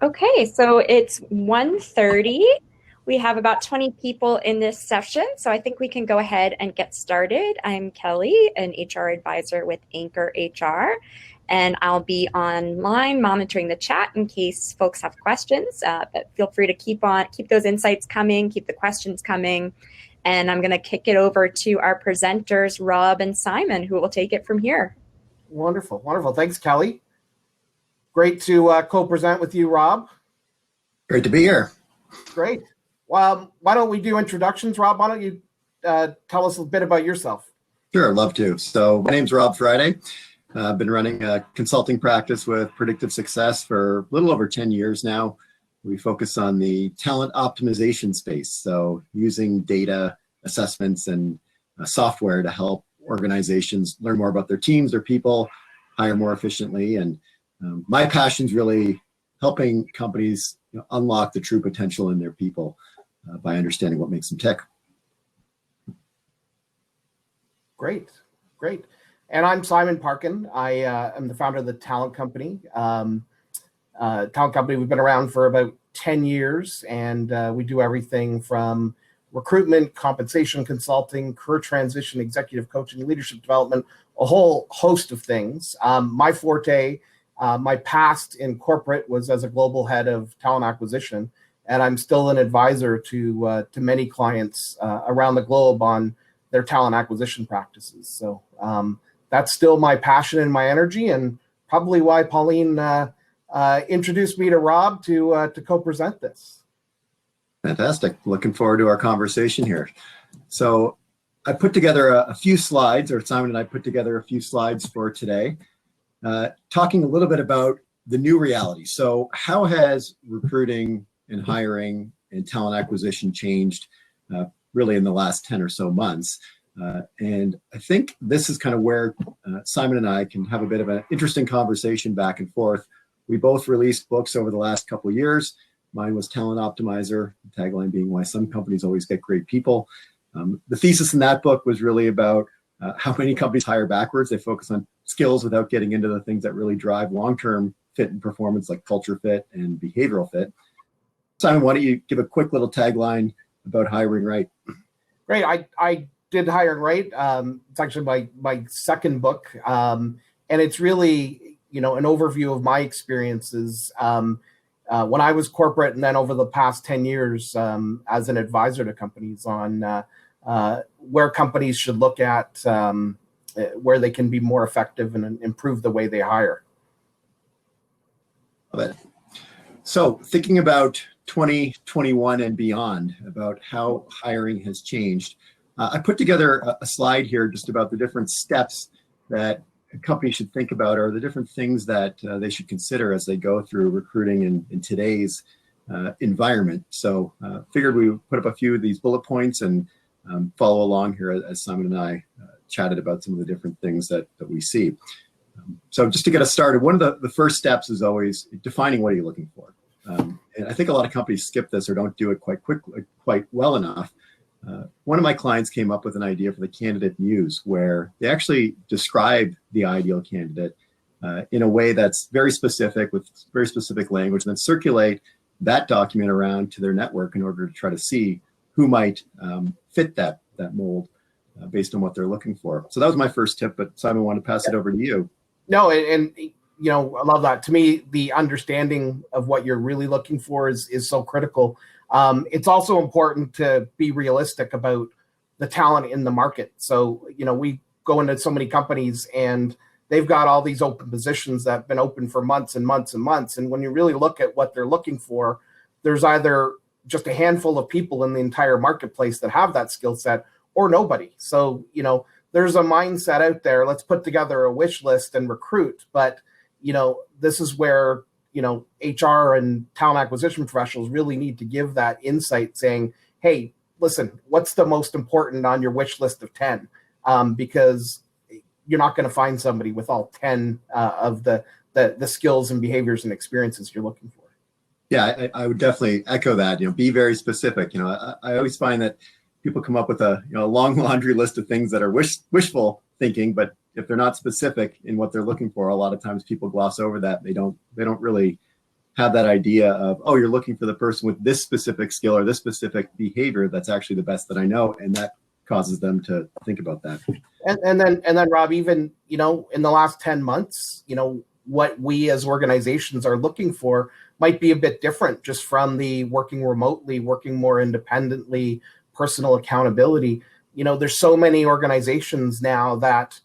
Okay, so it's 1:30. We have about 20 people in this session, so I think we can go ahead and get started. I'm Kelly, an HR advisor with Anchor HR, and I'll be online monitoring the chat in case folks have questions. But feel free to keep those insights coming, keep the questions coming, and I'm going to kick it over to our presenters, Rob and Simon, who will take it from here. Wonderful, wonderful. Thanks, Kelly. Great to co-present with you, Rob. Great to be here. Great. Well, why don't we do introductions, Rob? Why don't you tell us a bit about yourself? Sure, I'd love to. So my name's Rob Friday. I've been running a consulting practice with Predictive Success for a little over 10 years now. We focus on the talent optimization space, so using data assessments and software to help organizations learn more about their teams, their people, hire more efficiently. And my passion's really helping companies unlock the true potential in their people by understanding what makes them tick. Great, great. And I'm Simon Parkin. I am the founder of the Talent Company. Talent Company, we've been around for about 10 years, and we do everything from recruitment, compensation consulting, career transition, executive coaching, leadership development, a whole host of things. My forte, my past in corporate was as a global head of talent acquisition, and I'm still an advisor to many clients around the globe on their talent acquisition practices. So that's still my passion and my energy, and probably why Pauline introduced me to Rob to co-present this. Fantastic. Looking forward to our conversation here. So I put together a few slides, or Simon and I put together a few slides for today, talking a little bit about the new reality. So how has recruiting and hiring and talent acquisition changed really in the last 10 or so months? And I think this is kind of where Simon and I can have a bit of an interesting conversation back and forth. We both released books over the last couple of years. Mine was Talent Optimizer, the tagline being why some companies always get great people. The thesis in that book was really about how many companies hire backwards. They focus on skills without getting into the things that really drive long-term fit and performance, like culture fit and behavioral fit. Simon, why don't you give a quick little tagline about hiring right? Great. I did Hiring Right. It's actually my second book, and it's really an overview of my experiences when I was corporate, and then over the past 10 years as an advisor to companies on where companies should look at where they can be more effective and improve the way they hire. Love it. So thinking about 2021 and beyond, about how hiring has changed, I put together a slide here just about the different steps that a company should think about, or the different things that they should consider as they go through recruiting in today's environment. So figured we would put up a few of these bullet points and follow along here as Simon and I chatted about some of the different things that we see. So just to get us started, one of the first steps is always defining what are you looking for. And I think a lot of companies skip this or don't do it quite well enough. One of my clients came up with an idea for the candidate muse, where they actually describe the ideal candidate in a way that's very specific, with very specific language, and then circulate that document around to their network in order to try to see who might fit that mold based on what they're looking for. So that was my first tip, but Simon, I want to pass it over to you. No, and I love that. To me, the understanding of what you're really looking for is so critical. It's also important to be realistic about the talent in the market. So, we go into so many companies and they've got all these open positions that have been open for months and months and months. And when you really look at what they're looking for, there's either just a handful of people in the entire marketplace that have that skill set, or nobody. So, there's a mindset out there. Let's put together a wish list and recruit. But, this is where HR and talent acquisition professionals really need to give that insight, saying, hey, listen, what's the most important on your wish list of 10? Because you're not going to find somebody with all 10 of the skills and behaviors and experiences you're looking for. Yeah, I would definitely echo that. Be very specific. I always find that people come up with a long laundry list of things that are wishful thinking, but if they're not specific in what they're looking for, a lot of times people gloss over that. They don't really have that idea of, oh, you're looking for the person with this specific skill or this specific behavior that's actually the best that I know, and that causes them to think about that. And then Rob, even, you know, in the last 10 months, you know, what we as organizations are looking for might be a bit different, just from the working remotely, working more independently, personal accountability. You know, there's so many organizations now that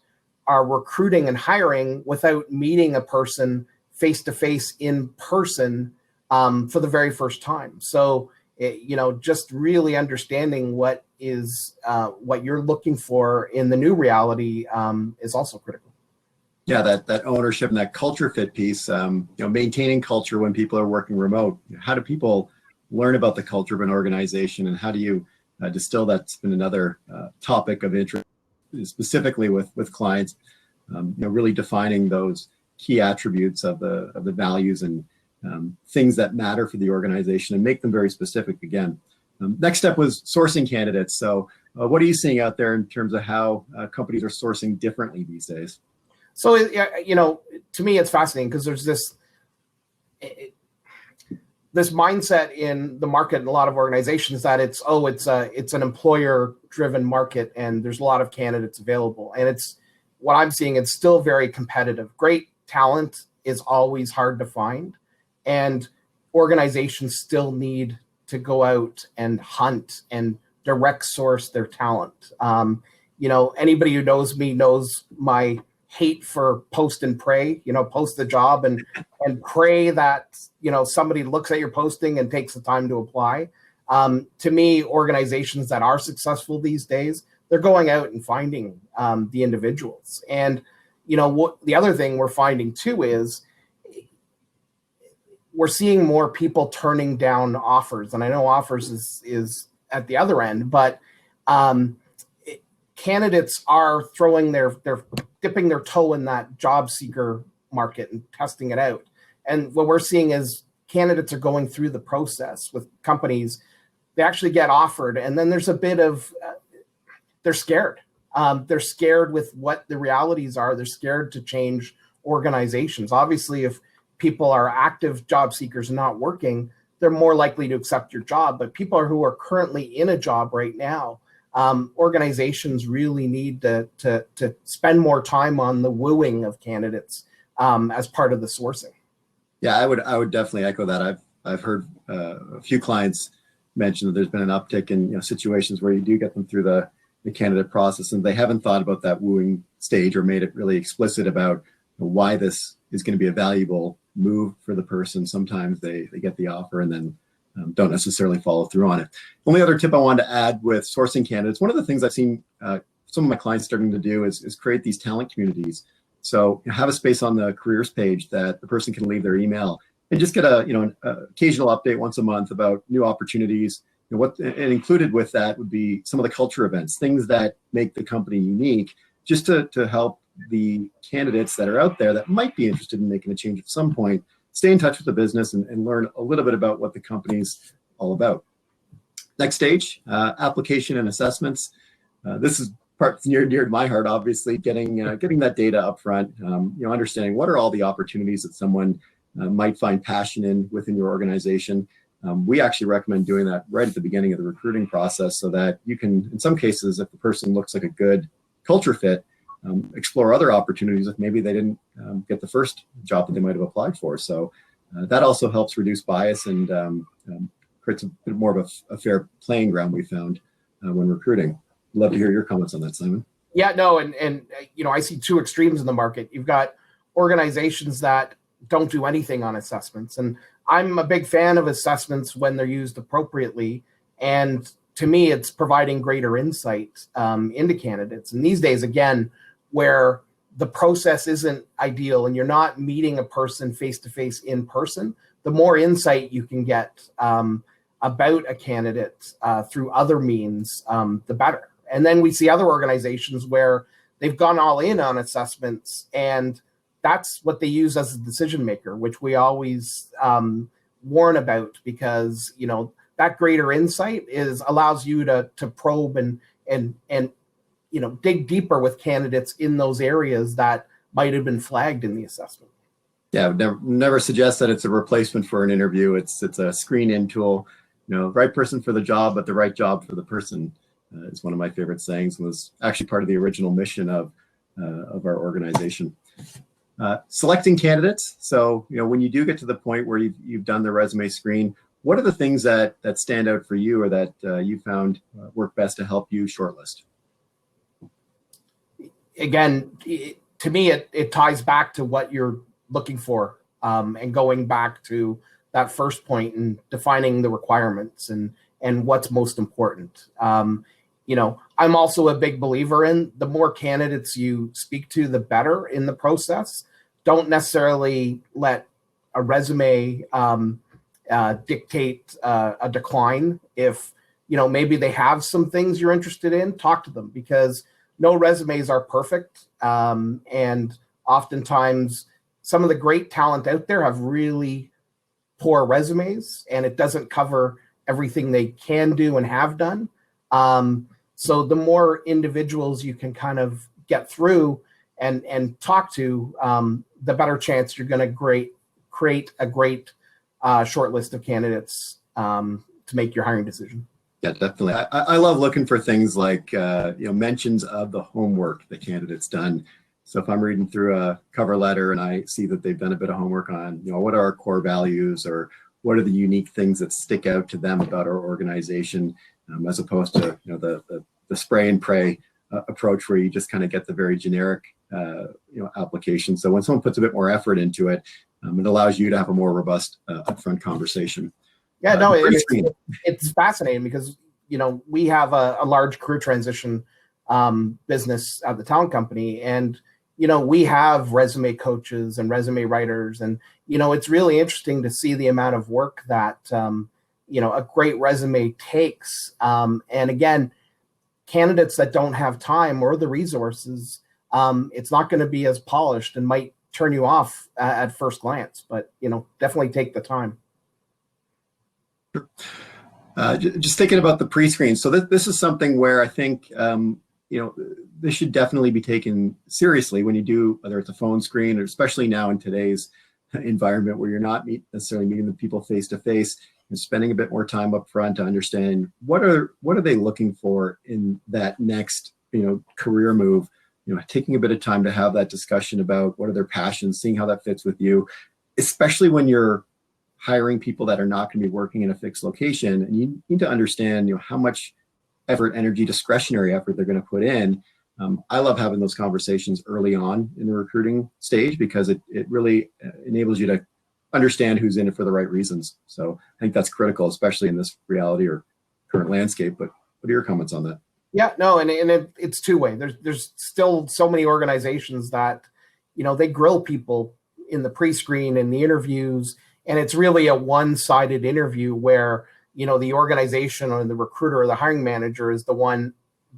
are recruiting and hiring without meeting a person face to face in person for the very first time. So, you know, just really understanding what is what you're looking for in the new reality is also critical. Yeah, that ownership and that culture fit piece, you know, maintaining culture when people are working remote. How do people learn about the culture of an organization, and how do you distill? That's been another topic of interest, specifically with clients. You know, really defining those key attributes of the values and things that matter for the organization, and make them very specific again. Next step was sourcing candidates. So what are you seeing out there in terms of how companies are sourcing differently these days? So, you know, to me, it's fascinating because there's this mindset in the market in a lot of organizations that it's an employer-driven market and there's a lot of candidates available. And it's what I'm seeing, it's still very competitive. Great talent is always hard to find, and organizations still need to go out and hunt and direct source their talent. You know, anybody who knows me knows my hate for post and pray. You know, post the job and pray that, you know, somebody looks at your posting and takes the time to apply. To me, organizations that are successful these days, they're going out and finding the individuals. And, you know, what the other thing we're finding too is we're seeing more people turning down offers. And I know offers is at the other end, but candidates are they're dipping their toe in that job seeker market and testing it out. And what we're seeing is candidates are going through the process with companies. They actually get offered, and then there's a bit of they're scared. They're scared with what the realities are. They're scared to change organizations. Obviously, if people are active job seekers and not working, they're more likely to accept your job. But people who are currently in a job right now, organizations really need to spend more time on the wooing of candidates as part of the sourcing. Yeah, I would definitely echo that. I've heard a few clients mention that there's been an uptick in, you know, situations where you do get them through the candidate process and they haven't thought about that wooing stage or made it really explicit about why this is going to be a valuable move for the person. Sometimes they get the offer and then don't necessarily follow through on it. Only other tip I wanted to add with sourcing candidates, one of the things I've seen some of my clients starting to do is create these talent communities. So have a space on the careers page that the person can leave their email and just get an occasional update once a month about new opportunities. You know, and included with that would be some of the culture events, things that make the company unique, just to help the candidates that are out there that might be interested in making a change at some point stay in touch with the business and learn a little bit about what the company's all about. Next stage, application and assessments. This is part near to my heart, obviously, getting that data up front, understanding what are all the opportunities that someone might find passion in within your organization. We actually recommend doing that right at the beginning of the recruiting process so that you can, in some cases, if the person looks like a good culture fit, explore other opportunities if maybe they didn't get the first job that they might have applied for. So that also helps reduce bias and creates a bit more of a fair playing ground, we found when recruiting. Love to hear your comments on that, Simon. Yeah, no, and I see two extremes in the market. You've got organizations that don't do anything on assessments, and I'm a big fan of assessments when they're used appropriately. And to me, it's providing greater insight into candidates. And these days, again, where the process isn't ideal and you're not meeting a person face-to-face in person, the more insight you can get about a candidate through other means, the better. And then we see other organizations where they've gone all in on assessments, and that's what they use as a decision maker, which we always warn about, because that greater insight allows you to probe and dig deeper with candidates in those areas that might have been flagged in the assessment. Yeah, never suggest that it's a replacement for an interview. It's a screen-in tool. Right person for the job, but the right job for the person is one of my favorite sayings, and was actually part of the original mission of our organization. Selecting candidates. So, when you do get to the point where you've done the resume screen, what are the things that stand out for you, or that you found work best to help you shortlist? Again, to me, it ties back to what you're looking for, and going back to that first point and defining the requirements and what's most important. I'm also a big believer in the more candidates you speak to, the better in the process. Don't necessarily let a resume dictate a decline. If maybe they have some things you're interested in, talk to them, because no resumes are perfect, and oftentimes some of the great talent out there have really poor resumes, and it doesn't cover everything they can do and have done. So the more individuals you can kind of get through and talk to, the better chance you're going to create a great short list of candidates to make your hiring decision. Yeah, definitely. I love looking for things like mentions of the homework the candidate's done. So if I'm reading through a cover letter and I see that they've done a bit of homework on what are our core values, or what are the unique things that stick out to them about our organization, as opposed to the spray and pray approach where you just kind of get the very generic application. So when someone puts a bit more effort into it, it allows you to have a more robust upfront conversation. Yeah, no, it's fascinating because we have a large career transition business at the talent company, and we have resume coaches and resume writers, and it's really interesting to see the amount of work that a great resume takes. And again, candidates that don't have time or the resources, it's not going to be as polished and might turn you off at first glance, but definitely take the time. Just thinking about the pre-screen. So this is something where I think this should definitely be taken seriously when you do, whether it's a phone screen, or especially now in today's environment where you're not necessarily meeting the people face to face, and spending a bit more time up front to understand what are they looking for in that next career move. Taking a bit of time to have that discussion about what are their passions, seeing how that fits with you, especially when you're hiring people that are not going to be working in a fixed location, and you need to understand how much effort, energy, discretionary effort they're going to put in. I love having those conversations early on in the recruiting stage, because it really enables you to understand who's in it for the right reasons. So I think that's critical, especially in this reality or current landscape. But what are your comments on that? Yeah, no, and it's two-way. There's still so many organizations that they grill people in the pre-screen and the interviews, and it's really a one-sided interview where the organization or the recruiter or the hiring manager is the one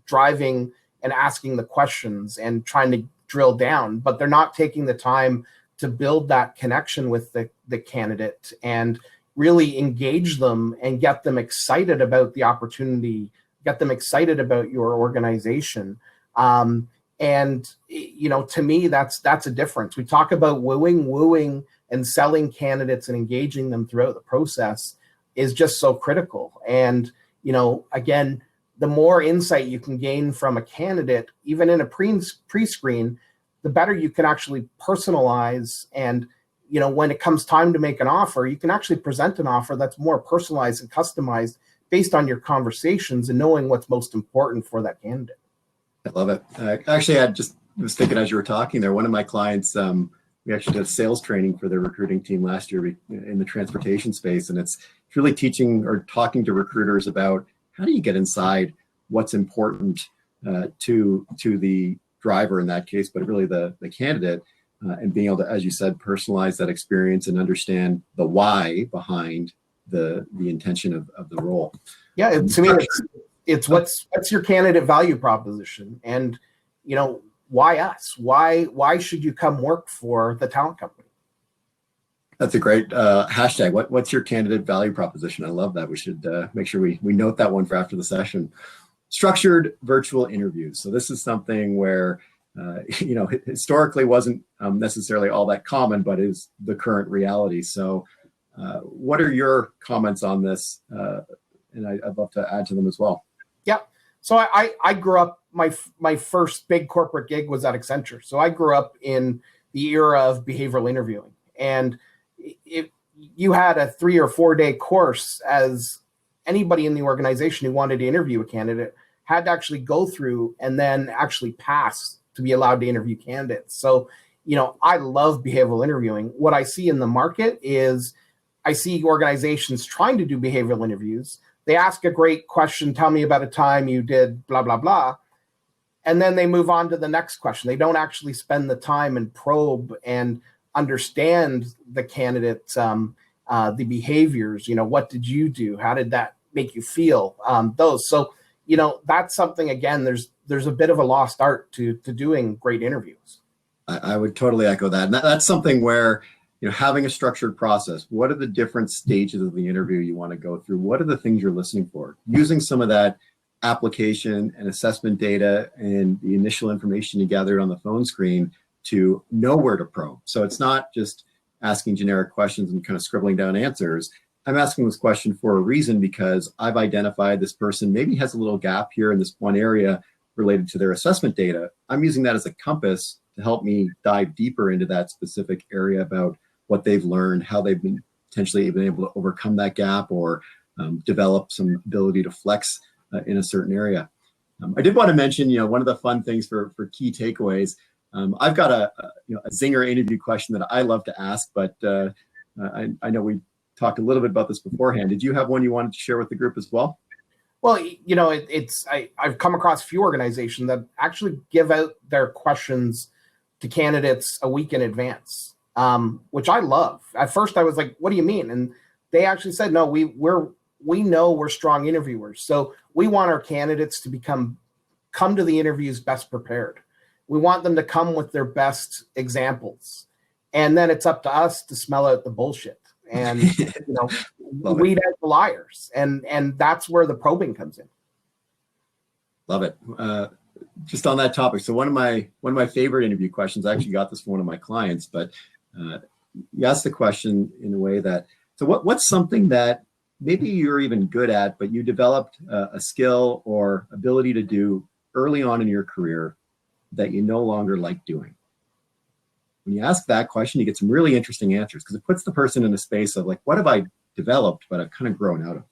driving and asking the questions and trying to drill down, but they're not taking the time to build that connection with the candidate and really engage them and get them excited about the opportunity, get them excited about your organization. And to me, that's a difference. We talk about wooing and selling candidates and engaging them throughout the process is just so critical. And, again, the more insight you can gain from a candidate, even in a pre-screen, the better you can actually personalize. And, when it comes time to make an offer, you can actually present an offer that's more personalized and customized based on your conversations and knowing what's most important for that candidate. I love it. Actually, I just was thinking as you were talking there, one of my clients, we actually did sales training for their recruiting team last year in the transportation space. And it's really teaching or talking to recruiters about how do you get inside what's important to the driver in that case, but really the candidate, and being able to, as you said, personalize that experience and understand the why behind the intention of the role. Yeah, to me, it's what's your candidate value proposition, and why us? Why should you come work for the talent company? That's a great hashtag. What's your candidate value proposition? I love that. We should make sure we note that one for after the session. Structured virtual interviews. So this is something where historically wasn't necessarily all that common, but is the current reality. So what are your comments on this? And I'd love to add to them as well. Yeah. So I grew up, my first big corporate gig was at Accenture. So I grew up in the era of behavioral interviewing. And if you had a 3 or 4 day course, as anybody in the organization who wanted to interview a candidate had to actually go through and then actually pass to be allowed to interview candidates. So, I love behavioral interviewing. What I see in the market is I see organizations trying to do behavioral interviews. They ask a great question, tell me about a time you did blah, blah, blah. And then they move on to the next question. They don't actually spend the time and probe and understand the candidate's the behaviors. What did you do? How did that make you feel? Those. So, that's something, again, there's a bit of a lost art to doing great interviews. I would totally echo that. And that's something where, having a structured process, what are the different stages of the interview you want to go through? What are the things you're listening for? Using some of that application and assessment data and the initial information you gathered on the phone screen to know where to probe. So it's not just asking generic questions and kind of scribbling down answers. I'm asking this question for a reason because I've identified this person maybe has a little gap here in this one area related to their assessment data. I'm using that as a compass to help me dive deeper into that specific area about what they've learned, how they've been potentially been able to overcome that gap or develop some ability to flex in a certain area. I did want to mention, one of the fun things for key takeaways. I've got a zinger interview question that I love to ask, but I know we talked a little bit about this beforehand. Did you have one you wanted to share with the group as well? Well, I've come across a few organizations that actually give out their questions to candidates a week in advance, which I love. At first, I was like, "What do you mean?" And they actually said, "No, we know we're strong interviewers, so we want our candidates to come to the interviews best prepared. We want them to come with their best examples, and then it's up to us to smell out the bullshit and weed out the liars, and that's where the probing comes in." Love it. Just on that topic, so one of my favorite interview questions, I actually got this from one of my clients, but you asked the question in a way that, so what's something that maybe you're even good at, but you developed a skill or ability to do early on in your career that you no longer like doing? When you ask that question, you get some really interesting answers because it puts the person in a space of like, what have I developed, but I've kind of grown out of?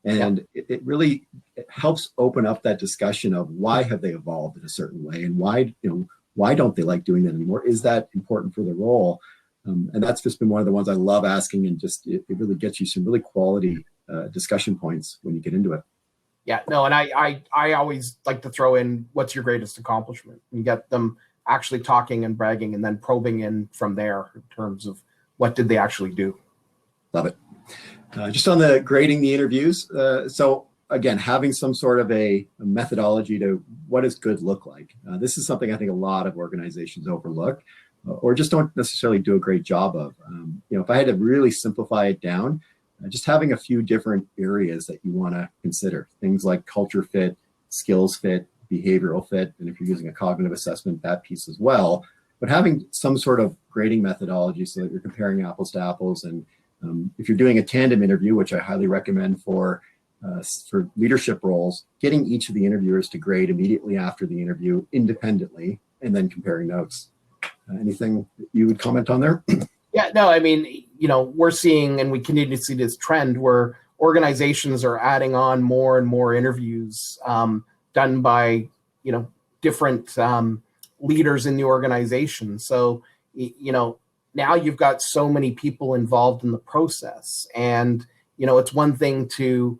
And it really helps open up that discussion of why have they evolved in a certain way and why don't they like doing that anymore? Is that important for the role? And that's just been one of the ones I love asking, and just it really gets you some really quality discussion points when you get into it. Yeah, no, and I always like to throw in, what's your greatest accomplishment? You get them actually talking and bragging and then probing in from there in terms of what did they actually do. Love it. Just on the grading the interviews. So again, having some sort of a methodology to what does good look like. This is something I think a lot of organizations overlook or just don't necessarily do a great job of. If I had to really simplify it down, just having a few different areas that you want to consider. Things like culture fit, skills fit, behavioral fit, and if you're using a cognitive assessment, that piece as well. But having some sort of grading methodology so that you're comparing apples to apples. And if you're doing a tandem interview, which I highly recommend for leadership roles, getting each of the interviewers to grade immediately after the interview independently and then comparing notes. Anything you would comment on there? Yeah, no, I mean, we're seeing, and we continue to see this trend where organizations are adding on more and more interviews done by, different leaders in the organization. So, now you've got so many people involved in the process, and, it's one thing to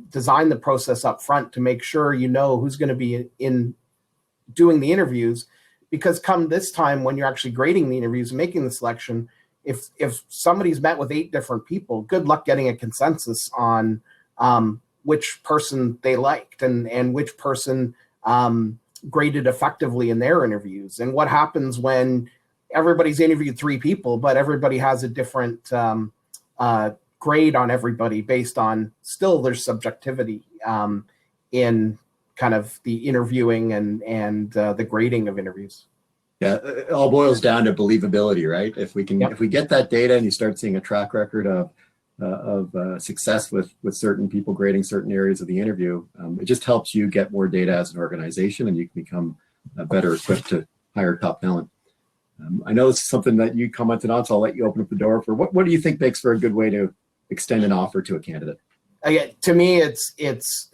design the process up front to make sure who's going to be in doing the interviews, because come this time when you're actually grading the interviews and making the selection, if somebody's met with 8 different people, good luck getting a consensus on which person they liked and which person graded effectively in their interviews. And what happens when everybody's interviewed 3 people, but everybody has a different grade on everybody based on still there's subjectivity in kind of the interviewing and the grading of interviews. Yeah, it all boils down to believability, right? If we get that data and you start seeing a track record of success with certain people grading certain areas of the interview, it just helps you get more data as an organization, and you can become better equipped to hire top talent. I know this is something that you commented on, so I'll let you open up the door for what do you think makes for a good way to extend an offer to a candidate? Again, to me, it's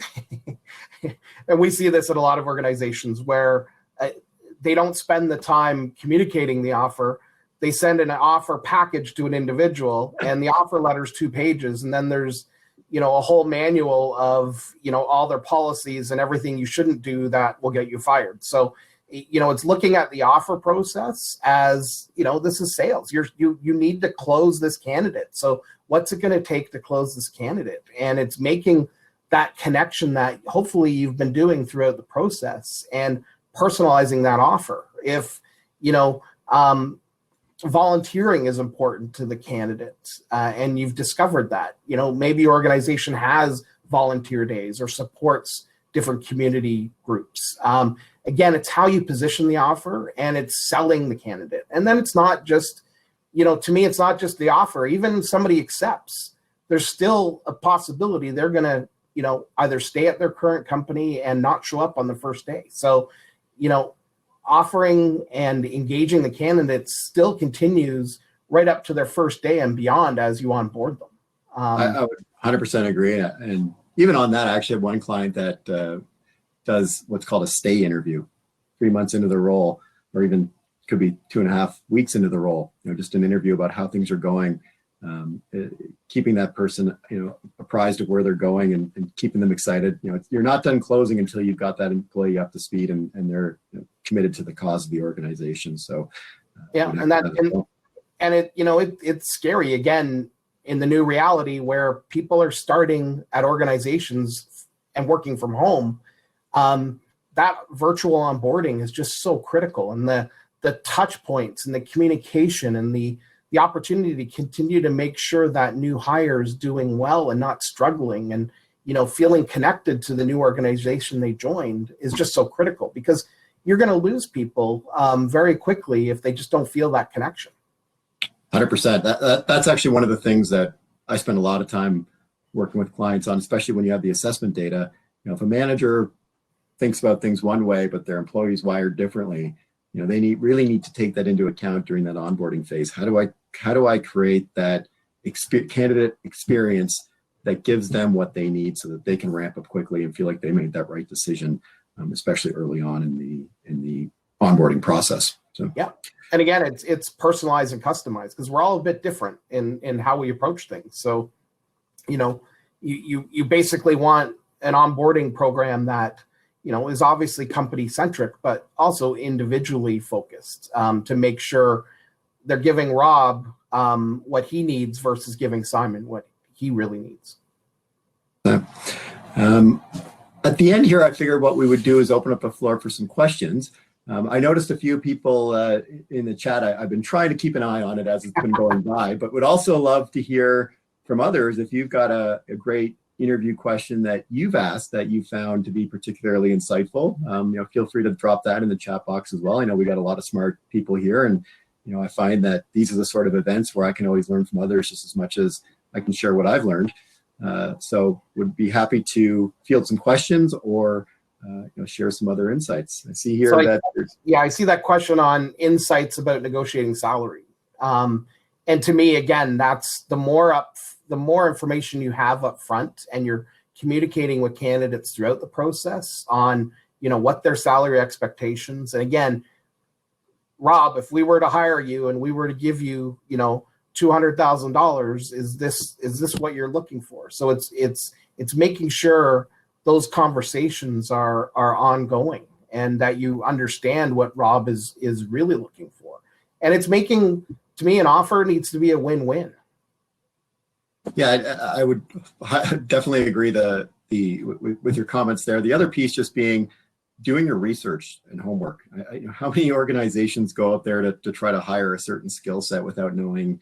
and we see this at a lot of organizations where they don't spend the time communicating the offer. They send an offer package to an individual, and the offer letter is 2 pages, and then there's a whole manual of all their policies and everything you shouldn't do that will get you fired. So it's looking at the offer process as this is sales. You need to close this candidate. So what's it going to take to close this candidate? And it's making that connection that hopefully you've been doing throughout the process and personalizing that offer. If volunteering is important to the candidate, and you've discovered that maybe your organization has volunteer days or supports different community groups. Again, it's how you position the offer, and it's selling the candidate. And then it's not just to me, it's not just the offer. Even if somebody accepts, there's still a possibility they're going to either stay at their current company and not show up on the first day. So offering and engaging the candidates still continues right up to their first day and beyond as you onboard them. I would 100% agree. And even on that, I actually have one client that does what's called a stay interview 3 months into the role, or even could be 2.5 weeks into the role, just an interview about how things are going, keeping that person, apprised of where they're going and keeping them excited. You're not done closing until you've got that employee up to speed and they're committed to the cause of the organization. So it's scary again in the new reality where people are starting at organizations and working from home. That virtual onboarding is just so critical, and the touch points and the communication and the opportunity to continue to make sure that new hire is doing well and not struggling and, feeling connected to the new organization they joined is just so critical, because you're going to lose people very quickly if they just don't feel that connection. 100%. That's actually one of the things that I spend a lot of time working with clients on, especially when you have the assessment data. If a manager thinks about things one way, but their employees wired differently, they really need to take that into account during that onboarding phase. How do I create that candidate experience that gives them what they need so that they can ramp up quickly and feel like they made that right decision, especially early on in the onboarding process. So yeah, and again, it's personalized and customized because we're all a bit different in how we approach things. So you basically want an onboarding program that is obviously company centric, but also individually focused, to make sure they're giving Rob what he needs versus giving Simon what he really needs. At the end here, I figured what we would do is open up the floor for some questions. I noticed a few people in the chat. I've been trying to keep an eye on it as it's been going by, but would also love to hear from others if you've got a great interview question that you've asked that you found to be particularly insightful. Feel free to drop that in the chat box as well. I know we got a lot of smart people here, and I find that these are the sort of events where I can always learn from others just as much as I can share what I've learned. So would be happy to field some questions or share some other insights. I see here I see that question on insights about negotiating salary. And to me, again, that's the more information you have up front and you're communicating with candidates throughout the process on, what their salary expectations. And again, Rob, if we were to hire you and we were to give you, $200,000, is this what you're looking for? So it's making sure those conversations are ongoing and that you understand what Rob is really looking for. And it's making, to me, an offer needs to be a win-win. Yeah, I would definitely agree with your comments there. The other piece just being doing your research and homework. How many organizations go out there to try to hire a certain skill set without knowing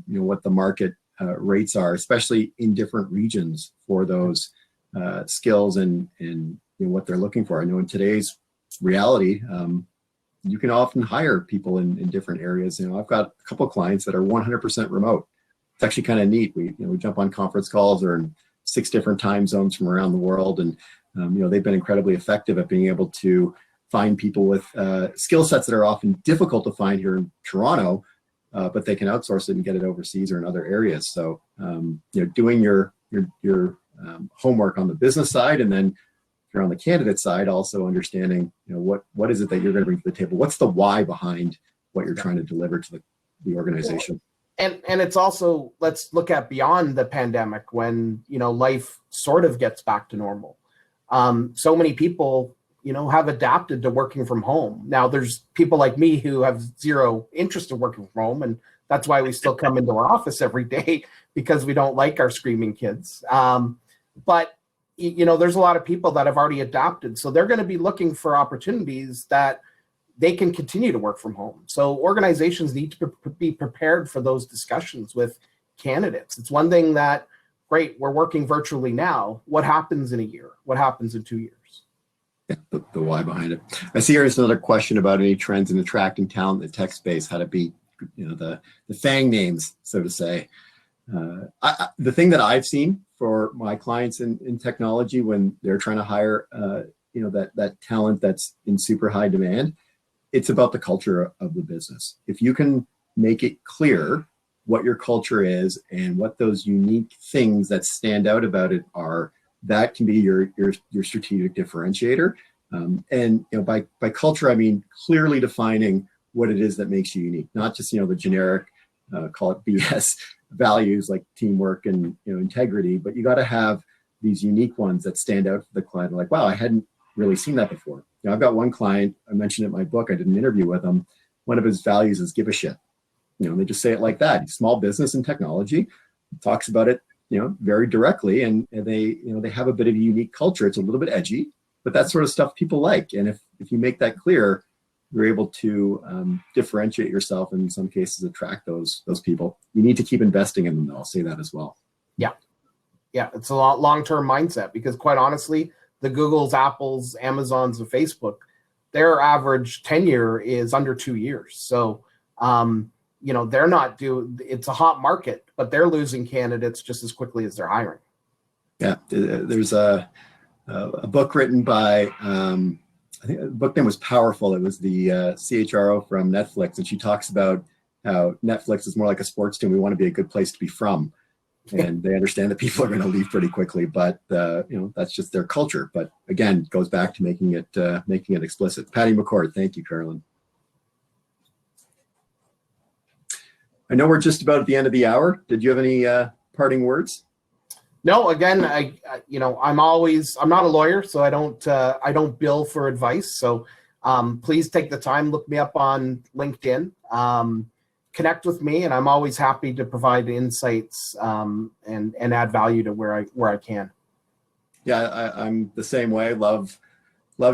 what the market rates are, especially in different regions for those skills and what they're looking for. I know in today's reality, you can often hire people in different areas. I've got a couple of clients that are 100% remote. It's actually kind of neat. We jump on conference calls or in 6 different time zones from around the world, and they've been incredibly effective at being able to find people with skill sets that are often difficult to find here in Toronto, but they can outsource it and get it overseas or in other areas. So doing your homework on the business side, and then if you're on the candidate side, also understanding what is it that you're going to bring to the table. What's the why behind what you're trying to deliver to the organization? And it's also, let's look at beyond the pandemic when, life sort of gets back to normal. So many people, have adapted to working from home. Now there's people like me who have zero interest in working from home. And that's why we still come into our office every day, because we don't like our screaming kids. But, there's a lot of people that have already adapted. So they're going to be looking for opportunities that they can continue to work from home. So organizations need to be prepared for those discussions with candidates. It's one thing that, great, we're working virtually now. What happens in a year? What happens in 2 years? Yeah, the why behind it. I see here's another question about any trends in attracting talent in the tech space, how to beat, the FANG names, so to say. The thing that I've seen for my clients in technology when they're trying to hire, that talent that's in super high demand, it's about the culture of the business. If you can make it clear what your culture is and what those unique things that stand out about it are, that can be your strategic differentiator. And by culture, I mean clearly defining what it is that makes you unique, not just the generic, call it BS values like teamwork and integrity, but you got to have these unique ones that stand out for the client. Like, wow, I hadn't really seen that before. I've got one client, I mentioned it in my book, I did an interview with him. One of his values is give a shit. They just say it like that. He's small business and technology, talks about it, very directly, and they have a bit of a unique culture. It's a little bit edgy, but that sort of stuff people like. And if you make that clear, you're able to differentiate yourself and in some cases attract those people. You need to keep investing in them, though. I'll say that as well. Yeah, it's a long-term mindset, because quite honestly, the Googles, Apples, Amazons, and Facebook, their average tenure is under 2 years. So, they're not it's a hot market, but they're losing candidates just as quickly as they're hiring. Yeah, there's a book written by, I think the book name was Powerful. It was the CHRO from Netflix, and she talks about how Netflix is more like a sports team. We want to be a good place to be from. And they understand that people are going to leave pretty quickly, but that's just their culture. But again, it goes back to making it explicit. Patty McCord, thank you, Carolyn. I know we're just about at the end of the hour. Did you have any parting words? No, again, I'm not a lawyer, so I don't bill for advice. So please take the time, look me up on LinkedIn. Connect with me, and I'm always happy to provide insights and add value to where I can. Yeah, I'm the same way. Love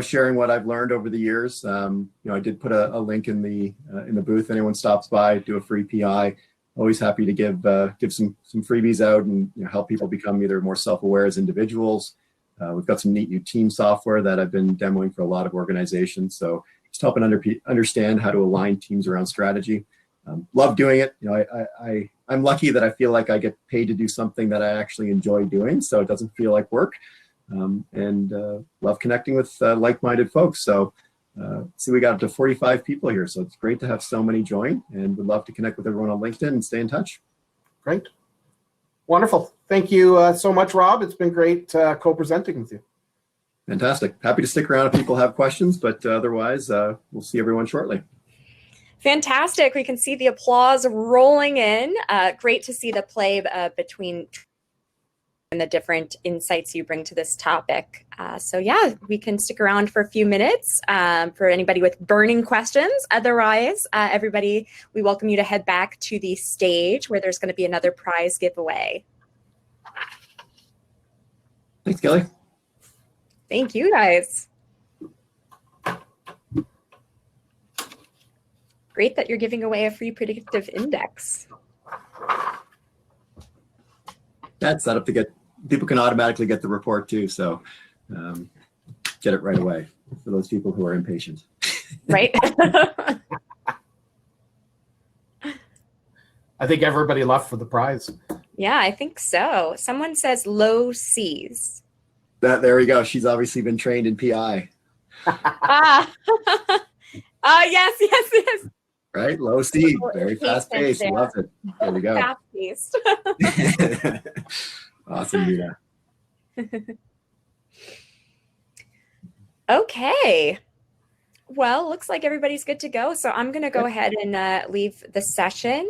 sharing what I've learned over the years. I did put a link in the booth. Anyone stops by, do a free PI. Always happy to give some freebies out and help people become either more self-aware as individuals. We've got some neat new team software that I've been demoing for a lot of organizations. So just helping understand how to align teams around strategy. Love doing it. I'm lucky that I feel like I get paid to do something that I actually enjoy doing, so it doesn't feel like work. And love connecting with like-minded folks. So see, we got up to 45 people here, so it's great to have so many join, and would love to connect with everyone on LinkedIn and stay in touch. Great. Wonderful. Thank you so much, Rob. It's been great co-presenting with you. Fantastic. Happy to stick around if people have questions, but otherwise, we'll see everyone shortly. Fantastic. We can see the applause rolling in. Great to see the play between and the different insights you bring to this topic. So yeah, we can stick around for a few minutes for anybody with burning questions. Otherwise, everybody, we welcome you to head back to the stage where there's going to be another prize giveaway. Thanks, Kelly. Thank you, guys. Great that you're giving away a free predictive index. That's set up to get, people can automatically get the report too. So get it right away for those people who are impatient. Right? I think everybody left for the prize. Yeah, I think so. Someone says low C's. There we go. She's obviously been trained in PI. Ah, yes, yes, yes. Right? Low C, Little very fast paced. impatient Love it. There we go. Fast paced. Awesome, Nina. Okay. Well, looks like everybody's good to go. So I'm going to go ahead and leave the session.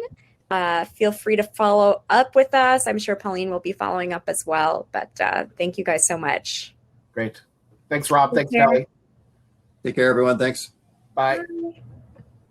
Feel free to follow up with us. I'm sure Pauline will be following up as well. But thank you guys so much. Great. Thanks, Rob. Thanks, care. Kelly. Take care, everyone. Thanks. Bye. Bye.